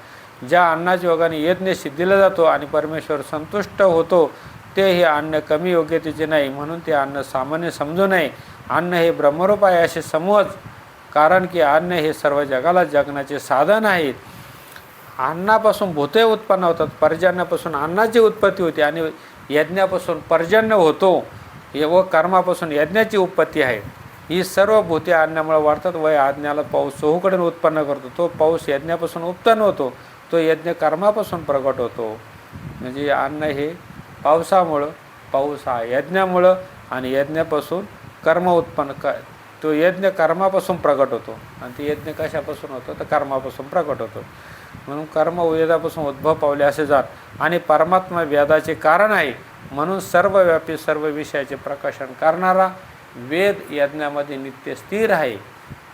ज्या अन्नाच्या योगाने यज्ञ सिद्धीला जातो आणि परमेश्वर संतुष्ट होतो, ते हे अन्न कमी योग्यतेचे नाही, म्हणून ते अन्न सामान्य समजू नये. अन्न हे ब्रह्मरूप आहे असे समज, कारण की अन्न हे सर्व जगाला जगण्याचे साधन आहेत. अन्नापासून भूते उत्पन्न होतात, पर्जन्यापासून अन्नाची उत्पत्ती होते आणि यज्ञापासून पर्जन्य होतो व कर्मापासून यज्ञाची उत्पत्ती आहे. ही सर्व भूते अन्नामुळे वाढतात व आज्ञाला पाऊस चहूकडून उत्पन्न करतो. तो पाऊस यज्ञापासून उत्पन्न होतो, तो यज्ञ कर्मापासून प्रगट होतो. म्हणजे अन्न हे पावसामुळं, पाऊस हा यज्ञामुळं आणि यज्ञापासून कर्म उत्पन्न तो यज्ञ कर्मापासून प्रगट होतो आणि ते यज्ञ कशापासून होतो तर कर्मापासून प्रगट होतो. म्हणून कर्म वेदापासून उद्भव पावले असे जात आणि परमात्मा वेदाचे कारण आहे. म्हणून सर्वव्यापी सर्व विषयाचे प्रकाशन करणारा वेद यज्ञामध्ये नित्य स्थिर आहे.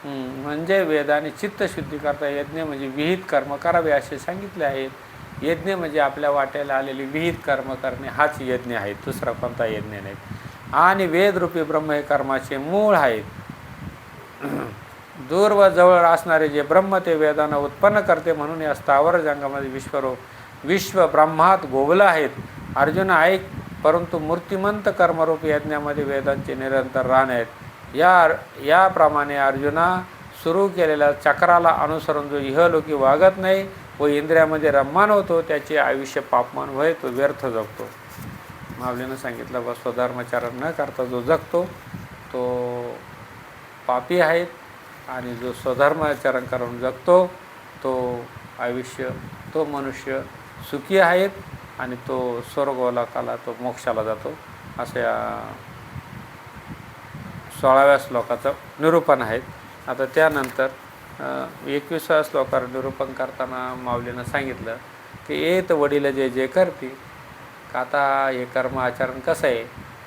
म्हणजे वेदाने चित्तशुद्धी करता यज्ञ म्हणजे विहित कर्म करावे असे सांगितले आहेत. यज्ञ म्हणजे आपल्या वाट्याला आलेली विहित कर्म करणे हाच यज्ञ आहे, दुसरा कोणता यज्ञ नाही. आणि वेदरूपी ब्रह्म हे कर्माचे मूळ आहेत. दूर व जवळ असणारे जे ब्रह्म ते वेदांना उत्पन्न करते, म्हणून या स्थावर जंगामध्ये विश्व ब्रह्मात गोवलं आहेत. अर्जुन ऐक, परंतु मूर्तिमंत कर्मरूपी यज्ञामध्ये वेदांचे निरंतर राहण आहेत. याप्रमाणे अर्जुना सुरू केलेल्या चक्राला अनुसरून जो इहलोकी वागत नाही व इंद्रियामध्ये रममान होतो, त्याचे आयुष्य पापमान वय तो व्यर्थ जगतो. माऊलीनं सांगितलं बा, स्वधर्माचरण न करता जो जगतो तो पापी आहेत आणि जो स्वधर्माचरण करून जगतो तो मनुष्य सुखी आहेत आणि तो स्वर्गलोकाला तो मोक्षाला जातो. असं या 16व्या श्लोकाचं निरूपण आहे. आता त्यानंतर 21व्या श्लोकावर निरूपण करताना माऊलीनं सांगितलं की येत वडील जे जे करते. आता हे कर्म आचरण कसं आहे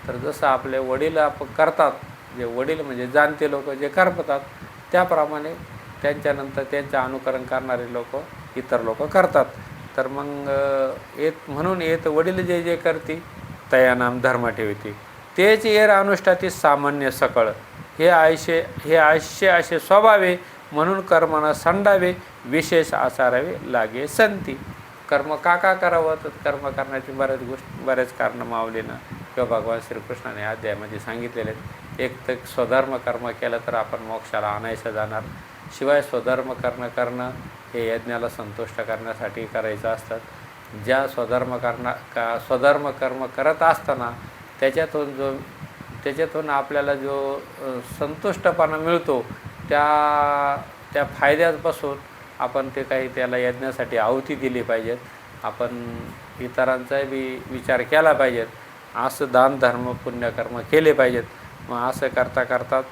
तर जसं आपले वडील करतात, जे वडील म्हणजे जाणते लोक जे करतात त्याप्रमाणे त्यांच्यानंतर त्यांचे अनुकरण करणारे लोक इतर लोक करतात. तर मग म्हणून येत वडील जे जे करती तया नाम धर्म ठेवते, तेच येर अनुष्ठाती सामान्य सकळ, हे आयुष्य असे स्वभावे, म्हणून कर्म न संडावे, विशेष आचारावे लागे संती. कर्म का करावं, तर कर्म करण्याची बरेच कारणं माऊलीनं किंवा भगवान श्रीकृष्णाने अध्यायामध्ये सांगितलेले आहेत. एक तर स्वधर्म कर्म केलं तर आपण मोक्षाला आणायचं जाणार. शिवाय स्वधर्म करणं हे यज्ञाला संतुष्ट करण्यासाठी करायचं असतात. ज्या स्वधर्म कर्म करत असताना त्याच्यातून आपल्याला जो संतुष्टपणा मिळतो, त्या फायद्यापासून आपण ते काही त्याला यज्ञासाठी आहुती दिली पाहिजेत. आपण इतरांचाही बी विचार केला पाहिजेत. असं दान धर्म पुण्यकर्म केले पाहिजेत. मग असं करताच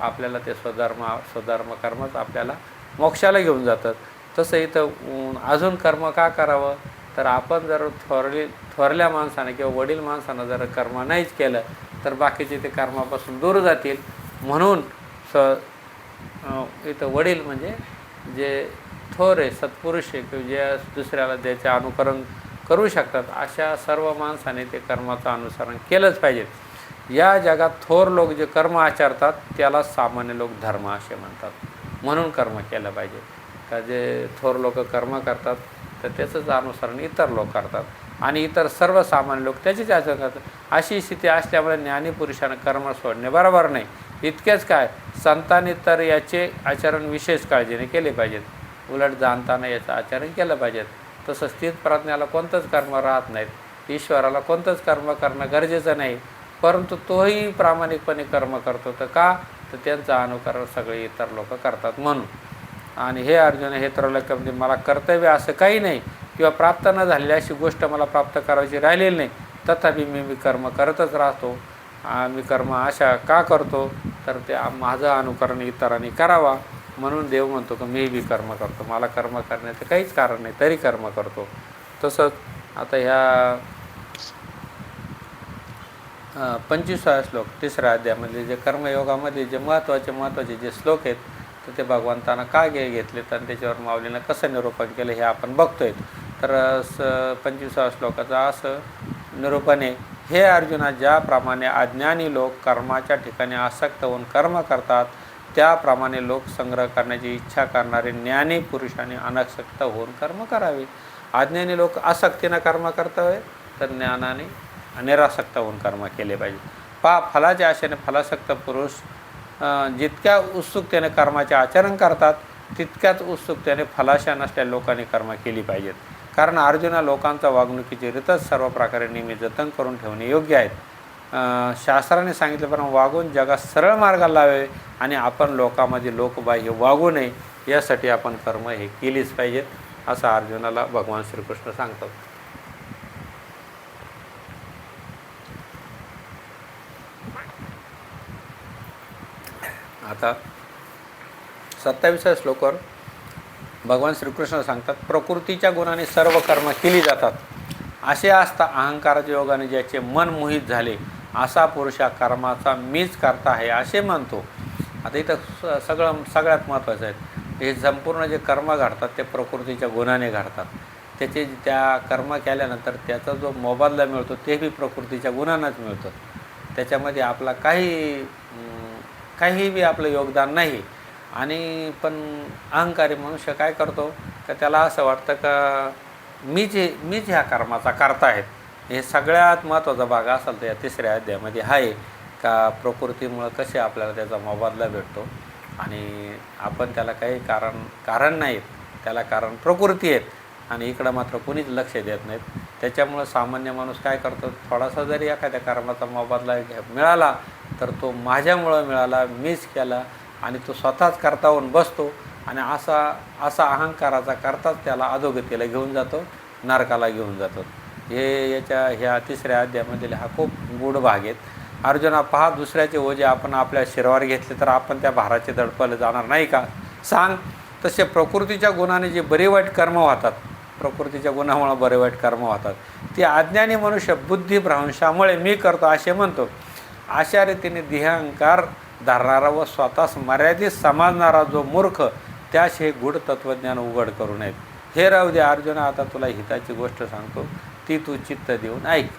आपल्याला ते स्वधर्म कर्मच आपल्याला मोक्षाला घेऊन जातात. तसं इथं अजून कर्म का करावं, तर आपण जर थोरल्या माणसाने किंवा वडील माणसानं जर कर्म नाहीच केलं तर बाकीचे ते कर्मापासून दूर जातील. म्हणून इथं वडील म्हणजे जे थोर आहे, सत्पुरुष आहे, किंवा जे दुसऱ्याला त्याचे अनुकरण करू शकतात, अशा सर्व माणसाने ते कर्माचं अनुसरण केलंच पाहिजे. या जगात थोर लोक जे कर्म आचरतात त्याला सामान्य लोक धर्म असे म्हणतात. म्हणून कर्म केलं पाहिजे. का जे थोर लोक कर्म करतात तर त्याचंच अनुसरण इतर लोक करतात आणि इतर सर्वसामान्य लोक त्याचेच आचरण करतात. अशी स्थिती असल्यामुळे ज्ञानीपुरुषानं कर्म सोडणे बरोबर नाही. इतकेच काय, संतांनी तर याचे आचरण विशेष काळजीने केले पाहिजेत. उलट जाणताना याचं आचरण केलं पाहिजेत. तसं स्थित प्रज्ञाला कोणतंच कर्म राहत नाहीत. ईश्वराला कोणतंच कर्म करणं गरजेचं नाही, परंतु तोही प्रामाणिकपणे कर्म करतो. तर का, तर त्यांचं अनुकरण सगळे इतर लोक करतात म्हणून. आणि हे अर्जुन, हे त्रैलोक्यामध्ये मला कर्तव्य असं काही नाही किंवा प्राप्त न झालेली अशी गोष्ट मला प्राप्त करायची राहिलेली नाही, तथापि मी कर्म करतच राहतो. मी कर्म अशा का करतो, तर ते माझं अनुकरण इतरांनी करावा म्हणून देव म्हणतो की मी बी कर्म करतो. मला कर्म करण्याचं काहीच कारण नाही तरी कर्म करतो. तसंच आता ह्या 25व्या श्लोक 3ऱ्या अध्यायामध्ये जे कर्मयोगामध्ये जे महत्त्वाचे जे श्लोक आहेत, तर ते भगवंतानं का घेतलेत आणि त्याच्यावर माऊलीनं कसं निरूपण केलं हे आपण बघतोय. तर 25व्या श्लोकाचं असं निरूपण आहे, हे अर्जुना, ज्याप्रमाणे अज्ञानी लोक कर्माच्या ठिकाणी आसक्त होऊन कर्म करतात, त्याप्रमाणे लोक संग्रह करण्याची इच्छा करणारे ज्ञानी पुरुषांनी अनासक्त होऊन कर्म करावे. अज्ञानी लोक आसक्तीनं कर्म करतावे, तर ज्ञानाने निरासक्त होऊन कर्म केले पाहिजे. फलाच्या आशेने फलासक्त पुरुष जितक्या उत्सुकतेने कर्माचे आचरण करतात, तितक्याच उत्सुकतेने फलाशा नसलेल्या लोकांनी कर्म केली पाहिजेत. कारण अर्जुना, लोकांचा वागणुकीची रीतच सर्व प्रकारे नेहमी जतन करून ठेवणे योग्य आहेत. शास्त्राने सांगितल्याप्रमाणे वागून जगात सरळ मार्गाला लावे आणि आपण लोकांमध्ये लोकबाह्य वागू नये, यासाठी आपण कर्म हे केलीच पाहिजेत, असं अर्जुनाला भगवान श्रीकृष्ण सांगतात. आता 27व्या श्लोकावर भगवान श्रीकृष्ण सांगतात, प्रकृतीच्या गुणाने सर्व कर्म केली जातात. असे असता अहंकाराच्या योगाने ज्याचे मन मोहित झाले, असा पुरुष या कर्माचा मीच करता आहे असे म्हणतो. आता इथं सगळ्यात महत्त्वाचं आहे, हे संपूर्ण जे कर्म घडतात ते प्रकृतीच्या गुणाने घडतात. त्या कर्म केल्यानंतर त्याचा जो मोबदला मिळतो ते बी प्रकृतीच्या गुणांनाच मिळतो. त्याच्यामध्ये आपला काही बी आपलं योगदान नाही. आणि पण अहंकारी मनुष्य काय करतो, का त्याला असं वाटतं का मीच ह्या कर्माचा करता आहेत. हे सगळ्यात महत्त्वाचा भाग असेल तर या 3ऱ्या अध्यायामध्ये आहे का प्रकृतीमुळं कसे आपल्याला त्याचा मोबदला भेटतो आणि आपण त्याला काही कारण नाहीत, त्याला कारण प्रकृती आहेत आणि इकडं मात्र कोणीच लक्ष देत नाहीत. त्याच्यामुळं सामान्य माणूस काय करतो, थोडासा जरी एखाद्या कर्माचा मोबदला मिळाला तर तो माझ्यामुळं मिळाला, मीच केला आणि तो स्वतःच करता होऊन बसतो आणि असा अहंकाराचा करताच त्याला अधोगतीला घेऊन जातो, नरकाला घेऊन जातो. ह्या 3ऱ्या अध्यायामधील हा खूप गूढ भाग आहेत. अर्जुना, पहा, दुसऱ्याचे ओझे आपण आपल्या शिरावर घेतले तर आपण त्या भाराचे दडपले जाणार नाही का? सांग. तसे प्रकृतीच्या गुणाने जे बरे वाईट कर्म होतात, प्रकृतीच्या गुणामुळे बरे वाईट कर्म होतात, ते अज्ञानी मनुष्य बुद्धिभ्रंशामुळे मी करतो असे म्हणतो. अशा रीतीने देहांकार धरणारा व स्वतःस मर्यादित समजणारा जो मूर्ख, त्यास हे गूढ तत्त्वज्ञान उघड करू नयेत. हे राहू दे अर्जुना, आता तुला हिताची गोष्ट सांगतो, ती तू चित्त देऊन ऐक.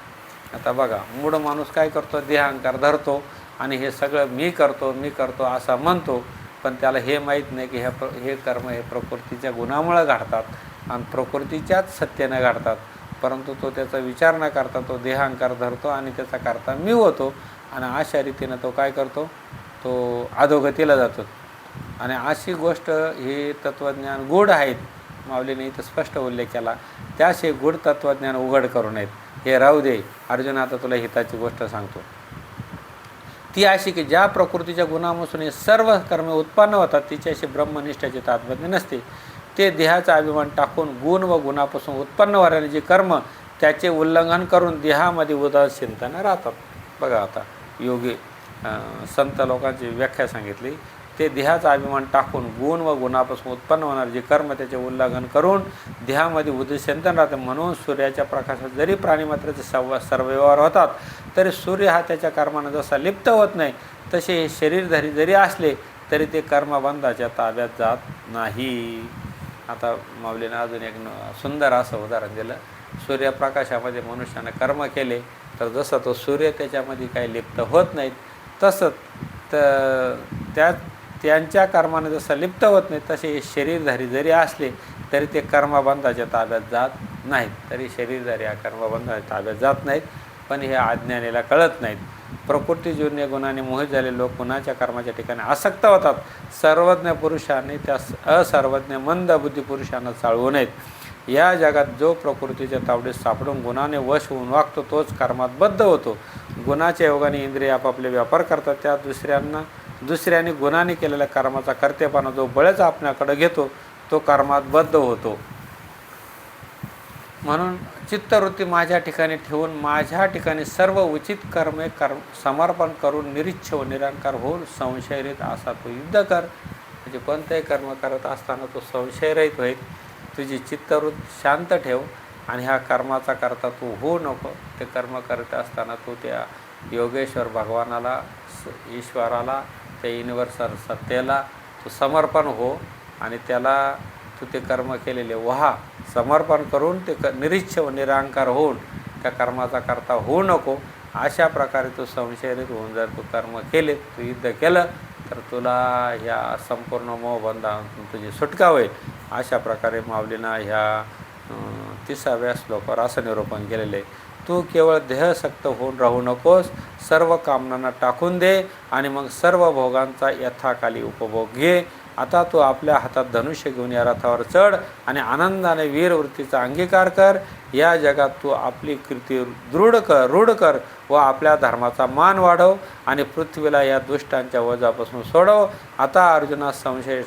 आता बघा, मूढ माणूस काय करतो, देहांकार धरतो आणि हे सगळं मी करतो असा म्हणतो, पण त्याला हे माहीत नाही की हे कर्म हे प्रकृतीच्या गुणामुळं घडतात आणि प्रकृतीच्याच सत्याने घडतात. परंतु तो त्याचा विचार न करता तो देहांकार धरतो आणि त्याचा करता मी होतो आणि अशा रीतीनं तो काय करतो, तो अधोगतीला जातो. आणि अशी गोष्ट हे तत्त्वज्ञान गूढ आहेत, माऊलीने इथं स्पष्ट उल्लेख केला. त्याशी गूढ तत्त्वज्ञान उघड करू नयेत. हे राहू दे अर्जुना, आता तुला हिताची गोष्ट सांगतो. ती अशी की ज्या प्रकृतीच्या गुणापासून हे सर्व कर्मे उत्पन्न होतात तिच्याशी ब्रह्मनिष्ठाचे तात्पर्य नसते. ते देहाचा अभिमान टाकून गुण व गुणापासून उत्पन्न होणारे जे कर्म त्याचे उल्लंघन करून देहामध्ये उदासीनतेने राहतात. बघा, आता योगी संत लोकांची व्याख्या सांगितली. ते देहाचा अभिमान टाकून गुण व गुणापासून उत्पन्न होणारे जे कर्म त्याचे उल्लंघन करून देहामध्ये उदासीनता राहते. म्हणून सूर्याच्या प्रकाशात जरी प्राणीमात्राचे सर्व व्यवहार होतात तरी सूर्य हा त्याच्या कर्मानं जसा लिप्त होत नाही तसे हे शरीरधारी जरी असले तरी ते कर्मबंधाच्या ताब्यात जात नाही. आता माऊलीनं अजून एक सुंदर असं उदाहरण दिलं. सूर्यप्रकाशामध्ये मनुष्यानं कर्म केले तर जसं तो सूर्य त्याच्यामध्ये काही लिप्त होत नाहीत तसंच त्यांच्या कर्माने जसं लिप्त होत नाही तसे हे शरीरधारी जरी असले तरी ते कर्मबंधाच्या ताब्यात जात नाहीत. तरी शरीरधारी हा कर्मबंधाच्या ताब्यात जात नाहीत, पण हे अज्ञानीला कळत नाहीत. प्रकृतीजन्य गुणाने मोहित झाले लोक गुणाच्या कर्माच्या ठिकाणी आसक्त होतात. सर्वज्ञ पुरुषांनी त्या असर्वज्ञ मंदबुद्धी पुरुषांना चालवू नयेत. या जगात जो प्रकृतीच्या तावडीत सापडून गुणाने वश होऊन वागतो तोच कर्मात बद्ध होतो. गुणाच्या योगाने इंद्रिय आपापले व्यापार करतात. त्या दुसऱ्याने गुणाने केलेल्या कर्माचा कर्तेपणा जो बळच आपल्याकडे घेतो तो कर्मात बद्ध होतो. म्हणून चित्तवृत्ती माझ्या ठिकाणी ठेवून माझ्या ठिकाणी सर्व उचित कर्मे समर्पण करून निरीच्छ व निरंकार होऊन संशयरहित असा तो युद्ध कर. म्हणजे कोणतेही कर्म करत असताना तो संशयरहित होईल. तुझी चित्तवृत्ती शांत ठेव आणि ह्या कर्माचा करता तू होऊ नको. ते कर्म करत असताना तू त्या योगेश्वर भगवानाला, ईश्वराला, त्या युनिव्हर्सल सत्तेला तू समर्पण हो आणि त्याला तू ते कर्म केलेले वहा समर्पण करून ते निरीच्छ व निरंकार होऊन त्या कर्माचा करता होऊ नको. अशा प्रकारे तू संशयरहित होऊन जर तू कर्म केले, तू युद्ध केलं तर तुला ह्या संपूर्ण मोहबंधातून तुझी सुटका होईल. अशा प्रकारे माऊलीनं ह्या 30व्या श्लोकावर असं निरूपण केलेलं आहे. तू केवळ देहसक्त होऊन राहू नकोस, सर्व कामनांना टाकून दे आणि मग सर्व भोगांचा यथाकाली उपभोग घे. आता तू आपल्या हातात धनुष्य घेऊन या रथावर चढ आणि आनंदाने वीरवृत्तीचा अंगीकार कर. या जगात तू आपली कीर्ती रूढ कर व आपल्या धर्माचा मान वाढव आणि पृथ्वीला या दुष्टांच्या वजापासून सोडव. आता अर्जुना संशय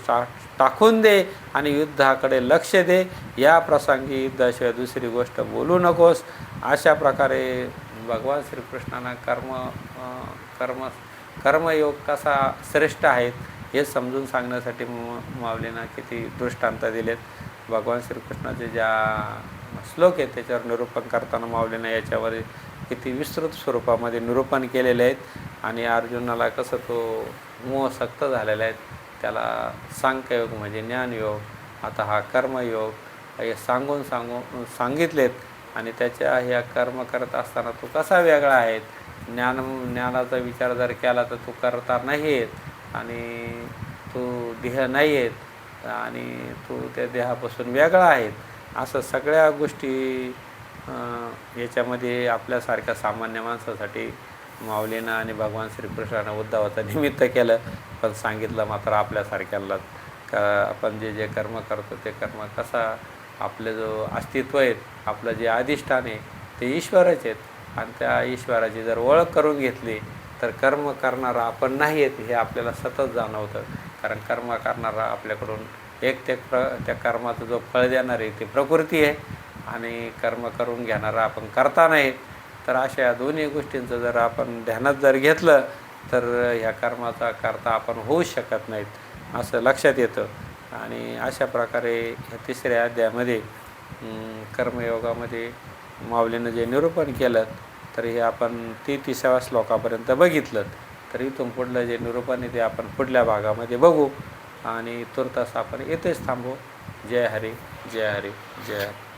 टाकून दे आणि युद्धाकडे लक्ष दे. या प्रसंगी युद्धाशिवाय दुसरी गोष्ट बोलू नकोस. अशा प्रकारे भगवान श्रीकृष्णांना कर्मयोग कसा श्रेष्ठ आहेत हे समजून सांगण्यासाठी माऊलींना किती दृष्टांत दिलेत. भगवान श्रीकृष्णाचे ज्या श्लोक आहेत त्याच्यावर निरूपण करताना माऊलींना याच्यावर किती विस्तृत स्वरूपामध्ये निरूपण केलेले आहेत. आणि अर्जुनाला कसं तो मोहसक्त झालेला आहे, त्याला सांख्ययोग म्हणजे ज्ञानयोग, आता हा कर्मयोग हे सांगितलेत. आणि त्याच्या ह्या कर्म करत असताना तो कसा वेगळा आहे. ज्ञानाचा विचार जर केला तर तू करता नाही आहेत आणि तू देह नाही आहेत आणि तू त्या देहापासून वेगळा आहेत. असं सगळ्या गोष्टी याच्यामध्ये आपल्यासारख्या सामान्य माणसासाठी माऊलीनं आणि भगवान श्रीकृष्णानं उद्धवाचं निमित्त केलं, पण सांगितलं मात्र आपल्यासारख्यालाच का आपण जे कर्म करतो ते कर्म कसा आपलं जो अस्तित्व आहे, आपलं जे अधिष्ठान आहे ते ईश्वरच आहेत आणि त्या ईश्वराची जर ओळख करून घेतली तर कर्म करणारा आपण नाही आहेत हे आपल्याला सतत जाणवतं. कारण कर्म करणारा आपल्याकडून त्या कर्माचं जो फळ देणार आहे ते प्रकृती आहे आणि कर्म करून घेणारा आपण करता नाही. तर अशा या दोन्ही गोष्टींचं जर आपण ध्यानात जर घेतलं तर ह्या कर्माचा करता आपण होऊ शकत नाहीत असं लक्षात येतं. आणि अशा प्रकारे ह्या 3ऱ्या अध्यायामध्ये कर्मयोगामध्ये माऊलीनं जे निरूपण केलं तर हे आपण 30व्या श्लोकापर्यंत बघितलं. तर इथून पुढलं जे निरूपण आहे ते आपण पुढल्या भागामध्ये बघू आणि तुर्तास आपण येथेच थांबू. जय हरी. जय हरी जय हरी.